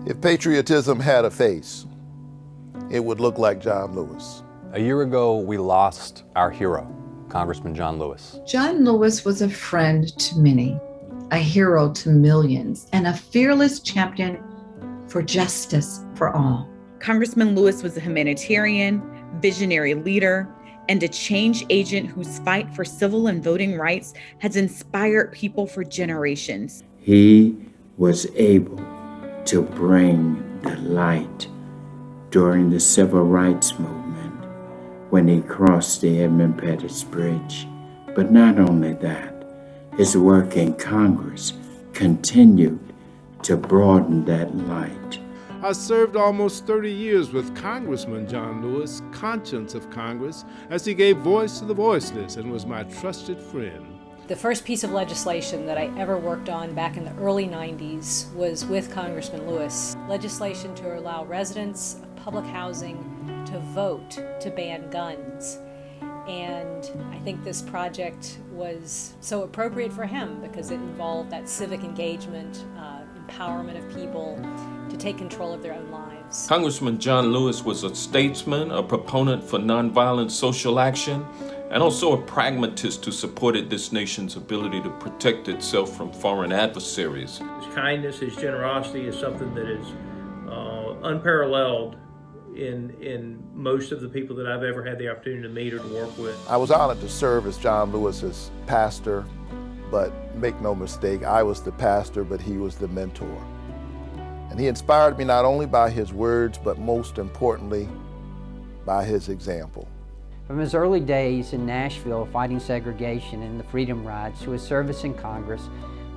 If patriotism had a face, it would look like John Lewis. A year ago, we lost our hero, Congressman John Lewis. John Lewis was a friend to many, a hero to millions, and a fearless champion for justice for all. Congressman Lewis was a humanitarian, visionary leader, and a change agent whose fight for civil and voting rights has inspired people for generations. He was able to bring the light during the civil rights movement when he crossed the Edmund Pettus Bridge. But not only that, his work in Congress continued to broaden that light. I served almost 30 years with Congressman John Lewis, conscience of Congress, as he gave voice to the voiceless and was my trusted friend. The first piece of legislation that I ever worked on back in the early 90s was with Congressman Lewis. Legislation to allow residents of public housing to vote to ban guns. And I think this project was so appropriate for him because it involved that civic engagement, empowerment of people to take control of their own lives. Congressman John Lewis was a statesman, a proponent for nonviolent social action, and also a pragmatist who supported this nation's ability to protect itself from foreign adversaries. His kindness, his generosity is something that is unparalleled in most of the people that I've ever had the opportunity to meet or to work with. I was honored to serve as John Lewis's pastor, but make no mistake, I was the pastor, but he was the mentor. And he inspired me not only by his words, but most importantly, by his example. From his early days in Nashville fighting segregation and the freedom rides to his service in Congress,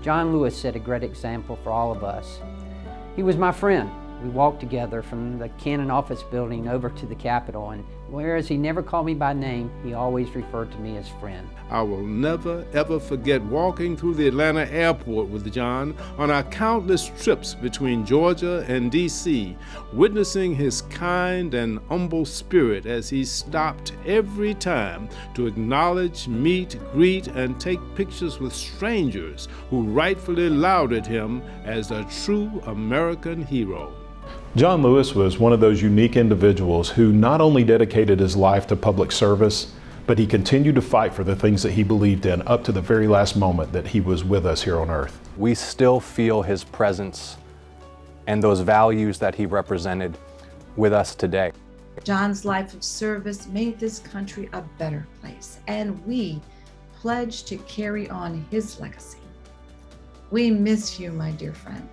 John Lewis set a great example for all of us. He was my friend. We walked together from the Cannon office building over to the Capitol, and whereas he never called me by name, he always referred to me as friend. I will never, ever forget walking through the Atlanta airport with John on our countless trips between Georgia and D.C., witnessing his kind and humble spirit as he stopped every time to acknowledge, meet, greet, and take pictures with strangers who rightfully lauded him as a true American hero. John Lewis was one of those unique individuals who not only dedicated his life to public service, but he continued to fight for the things that he believed in up to the very last moment that he was with us here on earth. We still feel his presence and those values that he represented with us today. John's life of service made this country a better place, and we pledge to carry on his legacy. We miss you, my dear friend.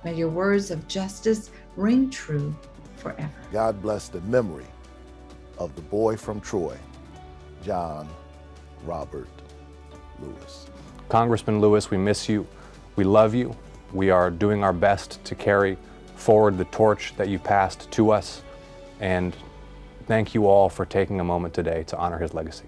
May your words of justice ring true forever. God bless the memory of the boy from Troy, John Robert Lewis. Congressman Lewis, we miss you. We love you. We are doing our best to carry forward the torch that you passed to us. And thank you all for taking a moment today to honor his legacy.